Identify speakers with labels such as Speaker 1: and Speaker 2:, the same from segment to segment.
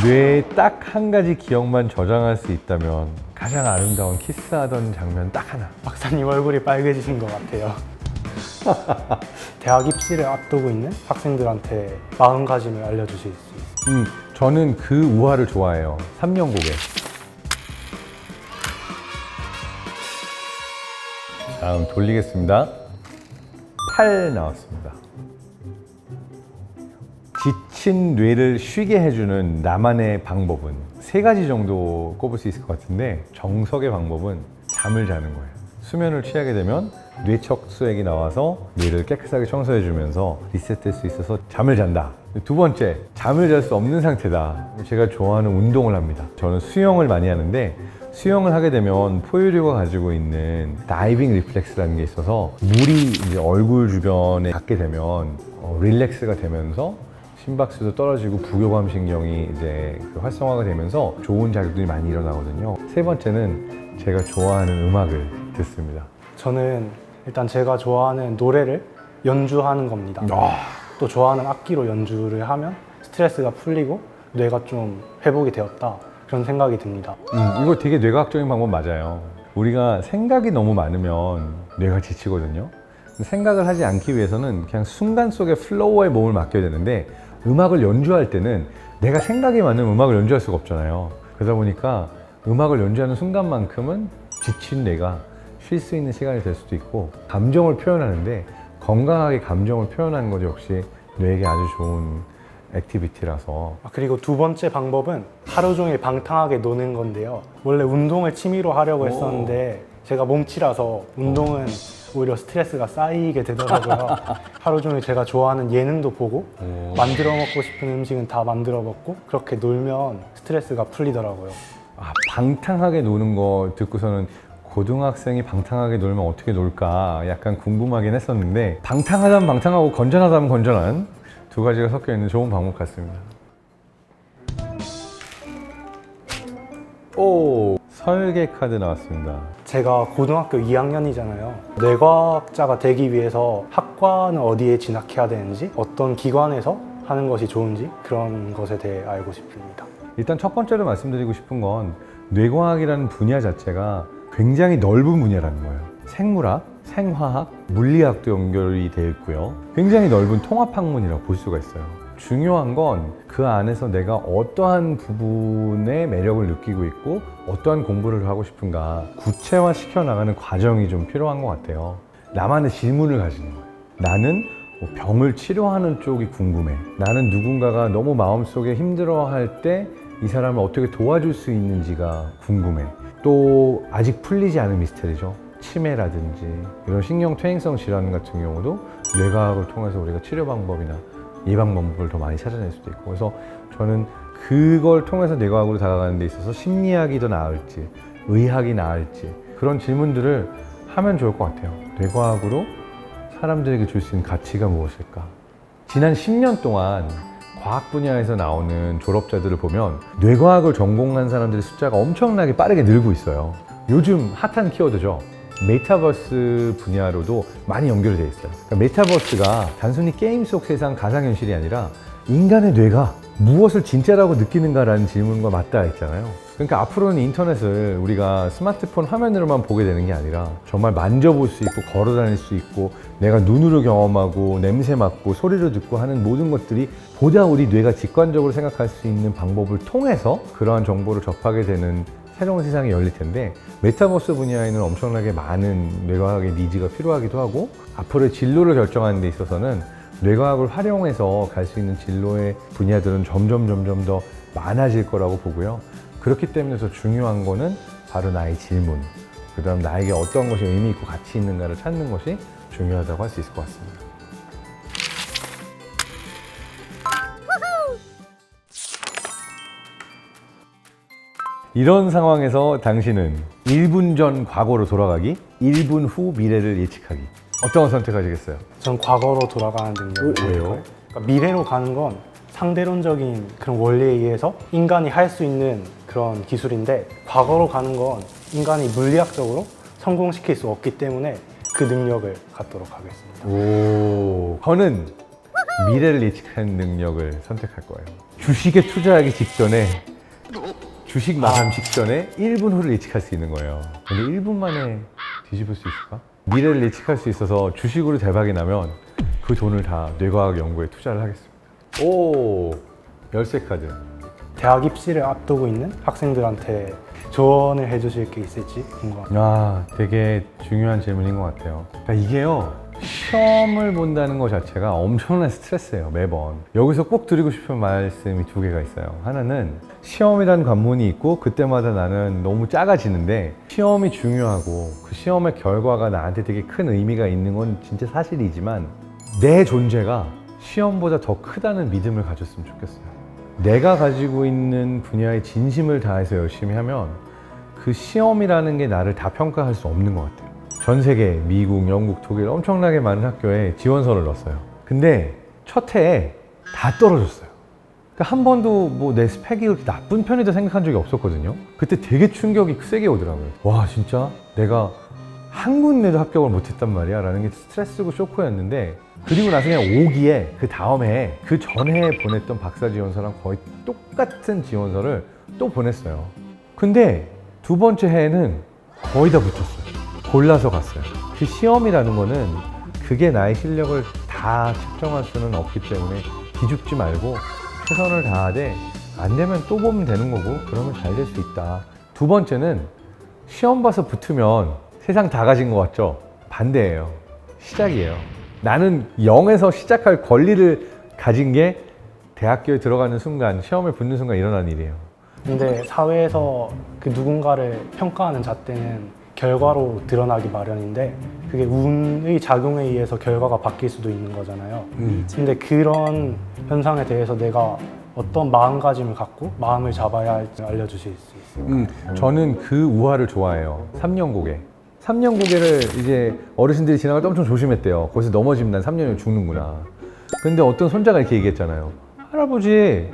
Speaker 1: 뇌에 딱 한 가지 기억만 저장할 수 있다면 가장 아름다운 키스하던 장면 딱 하나.
Speaker 2: 박사님 얼굴이 빨개지신 것 같아요. 대학 입시를 앞두고 있는 학생들한테 마음가짐을 알려주실 수 있어요.
Speaker 1: 저는 그 우화를 좋아해요. 3년 고개. 다음 돌리겠습니다. 8 나왔습니다. 지친 뇌를 쉬게 해주는 나만의 방법은 3가지 정도 꼽을 수 있을 것 같은데, 정석의 방법은 잠을 자는 거예요. 수면을 취하게 되면 뇌척수액이 나와서 뇌를 깨끗하게 청소해주면서 리셋될 수 있어서 잠을 잔다. 2번째, 잠을 잘 수 없는 상태다. 제가 좋아하는 운동을 합니다. 저는 수영을 많이 하는데, 수영을 하게 되면 포유류가 가지고 있는 다이빙 리플렉스라는 게 있어서 물이 이제 얼굴 주변에 닿게 되면 릴렉스가 되면서 심박수도 떨어지고 부교감 신경이 이제 활성화가 되면서 좋은 작용들이 많이 일어나거든요. 3번째는 제가 좋아하는 음악을 듣습니다.
Speaker 2: 저는 일단 제가 좋아하는 노래를 연주하는 겁니다. 또 좋아하는 악기로 연주를 하면 스트레스가 풀리고 뇌가 좀 회복이 되었다, 그런 생각이 듭니다.
Speaker 1: 이거 되게 뇌과학적인 방법 맞아요. 우리가 생각이 너무 많으면 뇌가 지치거든요. 생각을 하지 않기 위해서는 그냥 순간 속의 플로우에 몸을 맡겨야 되는데, 음악을 연주할 때는 내가 생각이 많으면 음악을 연주할 수가 없잖아요. 그러다 보니까 음악을 연주하는 순간만큼은 지친 뇌가 쉴 수 있는 시간이 될 수도 있고, 감정을 표현하는데 건강하게 감정을 표현하는 것도 역시 뇌에게 아주 좋은 액티비티라서.
Speaker 2: 그리고 2번째 방법은 하루 종일 방탕하게 노는 건데요. 원래 운동을 취미로 하려고 했었는데 제가 몸치라서 운동은 오히려 스트레스가 쌓이게 되더라고요. 하루 종일 제가 좋아하는 예능도 보고 만들어 먹고 싶은 음식은 다 만들어 먹고, 그렇게 놀면 스트레스가 풀리더라고요.
Speaker 1: 방탕하게 노는 거 듣고서는 고등학생이 방탕하게 놀면 어떻게 놀까 약간 궁금하긴 했었는데, 방탕하다면 방탕하고 건전하다면 건전한 2가지가 섞여 있는 좋은 방법 같습니다. 오, 설계 카드 나왔습니다.
Speaker 2: 제가 고등학교 2학년이잖아요. 뇌과학자가 되기 위해서 학과는 어디에 진학해야 되는지, 어떤 기관에서 하는 것이 좋은지, 그런 것에 대해 알고 싶습니다.
Speaker 1: 일단 첫 번째로 말씀드리고 싶은 건, 뇌과학이라는 분야 자체가 굉장히 넓은 분야라는 거예요. 생물학, 생화학, 물리학도 연결이 되어 있고요. 굉장히 넓은 통합학문이라고 볼 수가 있어요. 중요한 건 그 안에서 내가 어떠한 부분의 매력을 느끼고 있고 어떠한 공부를 하고 싶은가 구체화 시켜나가는 과정이 좀 필요한 것 같아요. 나만의 질문을 가지는 거예요. 나는 병을 치료하는 쪽이 궁금해. 나는 누군가가 너무 마음속에 힘들어할 때 이 사람을 어떻게 도와줄 수 있는지가 궁금해. 또 아직 풀리지 않은 미스터리죠. 치매라든지 이런 신경퇴행성 질환 같은 경우도 뇌과학을 통해서 우리가 치료 방법이나 예방 방법을 더 많이 찾아낼 수도 있고, 그래서 저는 그걸 통해서 뇌과학으로 다가가는 데 있어서 심리학이 더 나을지 의학이 나을지 그런 질문들을 하면 좋을 것 같아요. 뇌과학으로 사람들에게 줄 수 있는 가치가 무엇일까? 지난 10년 동안 과학 분야에서 나오는 졸업자들을 보면 뇌과학을 전공한 사람들의 숫자가 엄청나게 빠르게 늘고 있어요. 요즘 핫한 키워드죠. 메타버스 분야로도 많이 연결이 되어 있어요. 그러니까 메타버스가 단순히 게임 속 세상 가상현실이 아니라 인간의 뇌가 무엇을 진짜라고 느끼는가라는 질문과 맞닿아 있잖아요. 그러니까 앞으로는 인터넷을 우리가 스마트폰 화면으로만 보게 되는 게 아니라 정말 만져볼 수 있고 걸어 다닐 수 있고 내가 눈으로 경험하고 냄새 맡고 소리로 듣고 하는 모든 것들이 보다 우리 뇌가 직관적으로 생각할 수 있는 방법을 통해서 그러한 정보를 접하게 되는 새로운 세상이 열릴 텐데, 메타버스 분야에는 엄청나게 많은 뇌과학의 니즈가 필요하기도 하고, 앞으로의 진로를 결정하는 데 있어서는 뇌과학을 활용해서 갈 수 있는 진로의 분야들은 점점 더 많아질 거라고 보고요. 그렇기 때문에 더 중요한 거는 바로 나의 질문, 그 다음 나에게 어떤 것이 의미 있고 가치 있는가를 찾는 것이 중요하다고 할 수 있을 것 같습니다. 이런 상황에서 당신은 1분 전 과거로 돌아가기, 1분 후 미래를 예측하기. 어떤 거 선택하시겠어요?
Speaker 2: 전 과거로 돌아가는 능력을
Speaker 1: 왜요?
Speaker 2: 그러니까 미래로 가는 건 상대론적인 그런 원리에 의해서 인간이 할 수 있는 그런 기술인데, 과거로 가는 건 인간이 물리학적으로 성공시킬 수 없기 때문에 그 능력을 갖도록 하겠습니다.
Speaker 1: 저는 미래를 예측하는 능력을 선택할 거예요. 주식에 투자하기 직전에 주식 마감 직전에 1분 후를 예측할 수 있는 거예요. 근데 1분 만에 뒤집을 수 있을까? 미래를 예측할 수 있어서 주식으로 대박이 나면 그 돈을 다 뇌과학 연구에 투자를 하겠습니다. 오, 열쇠 카드.
Speaker 2: 대학 입시를 앞두고 있는 학생들한테 조언을 해주실 게 있을지 궁금합니다.
Speaker 1: 아, 되게 중요한 질문인 것 같아요. 그러니까 이게요, 시험을 본다는 것 자체가 엄청난 스트레스예요, 매번. 여기서 꼭 드리고 싶은 말씀이 두 개가 있어요. 하나는 시험이라는 관문이 있고 그때마다 나는 너무 작아지는데 시험이 중요하고 그 시험의 결과가 나한테 되게 큰 의미가 있는 건 진짜 사실이지만 내 존재가 시험보다 더 크다는 믿음을 가졌으면 좋겠어요. 내가 가지고 있는 분야에 진심을 다해서 열심히 하면 그 시험이라는 게 나를 다 평가할 수 없는 것 같아요. 전 세계, 미국, 영국, 독일 엄청나게 많은 학교에 지원서를 넣었어요. 근데 첫 해에 다 떨어졌어요. 그러니까 한 번도 뭐 내 스펙이 그렇게 나쁜 편이다 생각한 적이 없었거든요. 그때 되게 충격이 세게 오더라고요. 와, 진짜 내가 한 군데도 합격을 못했단 말이야 라는 게 스트레스고 쇼크였는데, 그리고 나서 그냥 5기에 그 다음 해에 그 전해에 보냈던 박사 지원서랑 거의 똑같은 지원서를 또 보냈어요. 근데 두 번째 해에는 거의 다 붙었어요. 골라서 갔어요. 그 시험이라는 거는 그게 나의 실력을 다 측정할 수는 없기 때문에 기죽지 말고 최선을 다하되 안 되면 또 보면 되는 거고 그러면 잘 될 수 있다. 두 번째는 시험 봐서 붙으면 세상 다 가진 것 같죠? 반대예요. 시작이에요. 나는 0에서 시작할 권리를 가진 게 대학교에 들어가는 순간, 시험에 붙는 순간 일어난 일이에요.
Speaker 2: 근데 사회에서 그 누군가를 평가하는 잣대는 결과로 드러나기 마련인데 그게 운의 작용에 의해서 결과가 바뀔 수도 있는 거잖아요. 근데 그런 현상에 대해서 내가 어떤 마음가짐을 갖고 마음을 잡아야 할지 알려주실 수 있을까요?
Speaker 1: 저는 그 우화를 좋아해요. 3년 고개. 3년 고개를 이제 어르신들이 지나갈 때 엄청 조심했대요. 거기서 넘어지면 난 3년이면 죽는구나. 근데 어떤 손자가 이렇게 얘기했잖아요. 할아버지,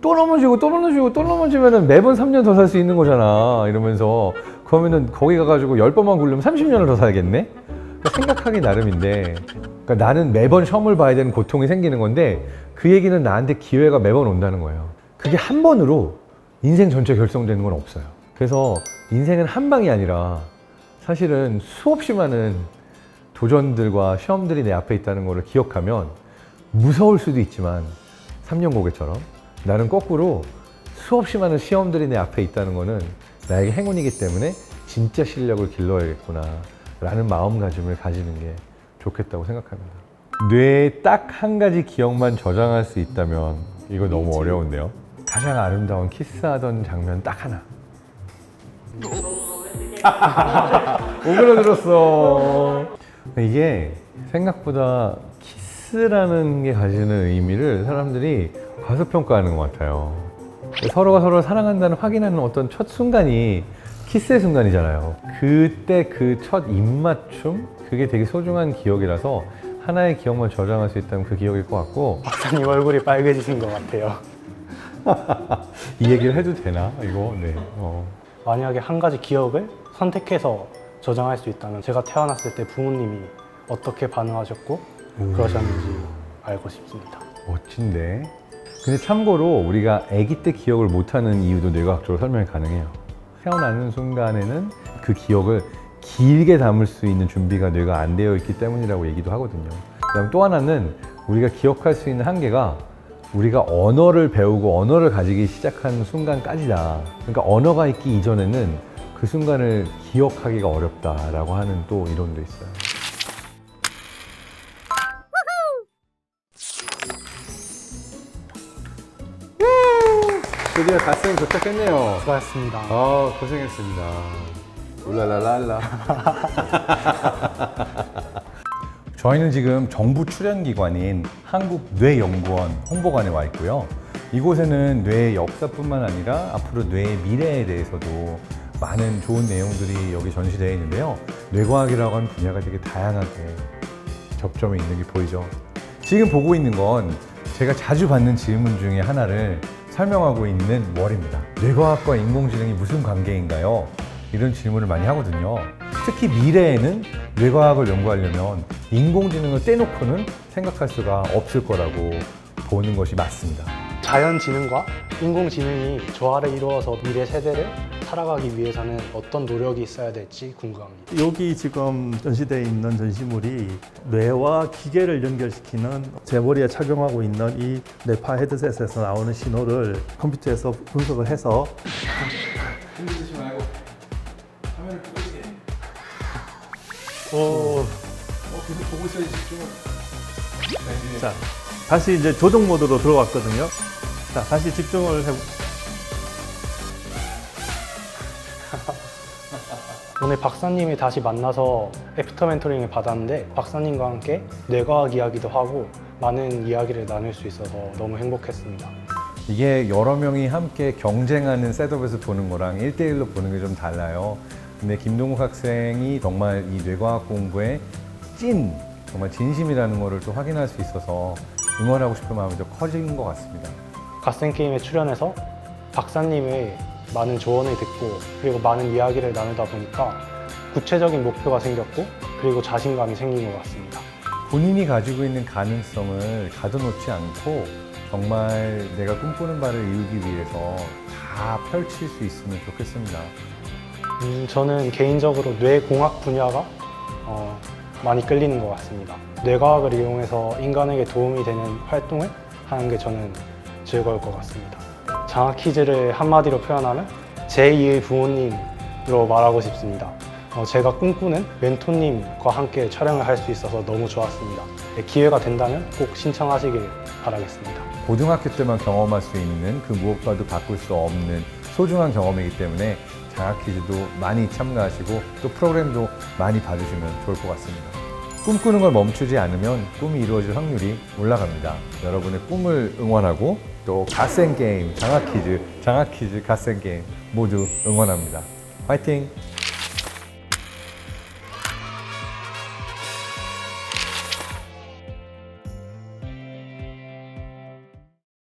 Speaker 1: 또 넘어지고 또 넘어지고 또 넘어지면은 매번 3년 더 살 수 있는 거잖아. 이러면서 그러면은 거기 가가지고 10번만 굴르면 30년을 더 살겠네? 그러니까 생각하기 나름인데, 그러니까 나는 매번 시험을 봐야 되는 고통이 생기는 건데 그 얘기는 나한테 기회가 매번 온다는 거예요. 그게 한 번으로 인생 전체 결정되는 건 없어요. 그래서 인생은 한 방이 아니라 사실은 수없이 많은 도전들과 시험들이 내 앞에 있다는 것을 기억하면 무서울 수도 있지만 3년 고개처럼 나는 거꾸로 수없이 많은 시험들이 내 앞에 있다는 거는 나에게 행운이기 때문에 진짜 실력을 길러야겠구나 라는 마음가짐을 가지는 게 좋겠다고 생각합니다. 뇌에 딱 한 가지 기억만 저장할 수 있다면 이거 너무 어려운데요. 가장 아름다운 키스하던 장면 딱 하나. 오그라들었어. 이게 생각보다 키스라는 게 가지는 의미를 사람들이 과소평가하는 것 같아요. 서로가 서로를 사랑한다는 확인하는 어떤 첫 순간이 키스의 순간이잖아요. 그때 그 첫 입맞춤? 그게 되게 소중한 기억이라서 하나의 기억만 저장할 수 있다면 그 기억일 것 같고.
Speaker 2: 박사님 얼굴이 빨개지신 것 같아요.
Speaker 1: 이 얘기를 해도 되나? 이거? 네.
Speaker 2: 만약에 한 가지 기억을 선택해서 저장할 수 있다면 제가 태어났을 때 부모님이 어떻게 반응하셨고 그러셨는지 알고 싶습니다.
Speaker 1: 멋진데? 근데 참고로 우리가 아기 때 기억을 못하는 이유도 뇌과학적으로 설명이 가능해요. 태어나는 순간에는 그 기억을 길게 담을 수 있는 준비가 뇌가 안 되어 있기 때문이라고 얘기도 하거든요. 그다음 또 하나는 우리가 기억할 수 있는 한계가 우리가 언어를 배우고 언어를 가지기 시작하는 순간까지다. 그러니까 언어가 있기 이전에는 그 순간을 기억하기가 어렵다라고 하는 또 이론도 있어요. 드디어 갓생 도착했네요.
Speaker 2: 수고하셨습니다.
Speaker 1: 고생했습니다. 울랄랄랄라. 저희는 지금 정부 출연기관인 한국뇌연구원 홍보관에 와 있고요. 이곳에는 뇌의 역사뿐만 아니라 앞으로 뇌의 미래에 대해서도 많은 좋은 내용들이 여기 전시되어 있는데요. 뇌과학이라고 하는 분야가 되게 다양하게 접점이 있는 게 보이죠. 지금 보고 있는 건 제가 자주 받는 질문 중에 하나를 설명하고 있는 월입니다. 뇌과학과 인공지능이 무슨 관계인가요? 이런 질문을 많이 하거든요. 특히 미래에는 뇌과학을 연구하려면 인공지능을 떼놓고는 생각할 수가 없을 거라고 보는 것이 맞습니다.
Speaker 2: 자연지능과 인공지능이 조화를 이루어서 미래 세대를 살아가기 위해서는 어떤 노력이 있어야 될지 궁금합니다.
Speaker 3: 여기 지금 전시되어 있는 전시물이 뇌와 기계를 연결시키는 제 머리에 착용하고 있는 이 뇌파 헤드셋에서 나오는 신호를 컴퓨터에서 분석을 해서
Speaker 1: 흔들리지 말고 화면을 보고 있게. 계속 보고 있어야지 집중을.
Speaker 3: 자, 다시 이제 조정 모드로 들어갔거든요. 자, 다시 집중을 해.
Speaker 2: 오늘 박사님을 다시 만나서 애프터 멘토링을 받았는데 박사님과 함께 뇌과학 이야기도 하고 많은 이야기를 나눌 수 있어서 너무 행복했습니다.
Speaker 1: 이게 여러 명이 함께 경쟁하는 셋업에서 보는 거랑 1대1로 보는 게 좀 달라요. 근데 김동욱 학생이 정말 이 뇌과학 공부에 정말 진심이라는 거를 또 확인할 수 있어서 응원하고 싶은 마음이 더 커진 것 같습니다.
Speaker 2: 갓생게임에 출연해서 박사님의 많은 조언을 듣고 그리고 많은 이야기를 나누다 보니까 구체적인 목표가 생겼고 그리고 자신감이 생긴 것 같습니다.
Speaker 1: 본인이 가지고 있는 가능성을 가둬놓지 않고 정말 내가 꿈꾸는 바를 이루기 위해서 다 펼칠 수 있으면 좋겠습니다.
Speaker 2: 저는 개인적으로 뇌공학 분야가 많이 끌리는 것 같습니다. 뇌과학을 이용해서 인간에게 도움이 되는 활동을 하는 게 저는 즐거울 것 같습니다. 장학 퀴즈를 한마디로 표현하면 제2의 부모님으로 말하고 싶습니다. 제가 꿈꾸는 멘토님과 함께 촬영을 할 수 있어서 너무 좋았습니다. 기회가 된다면 꼭 신청하시길 바라겠습니다.
Speaker 1: 고등학교 때만 경험할 수 있는 그 무엇과도 바꿀 수 없는 소중한 경험이기 때문에 장학 퀴즈도 많이 참가하시고 또 프로그램도 많이 봐주시면 좋을 것 같습니다. 꿈꾸는 걸 멈추지 않으면 꿈이 이루어질 확률이 올라갑니다. 여러분의 꿈을 응원하고 또 갓생 게임, 장학 퀴즈, 갓생 게임 모두 응원합니다. 화이팅!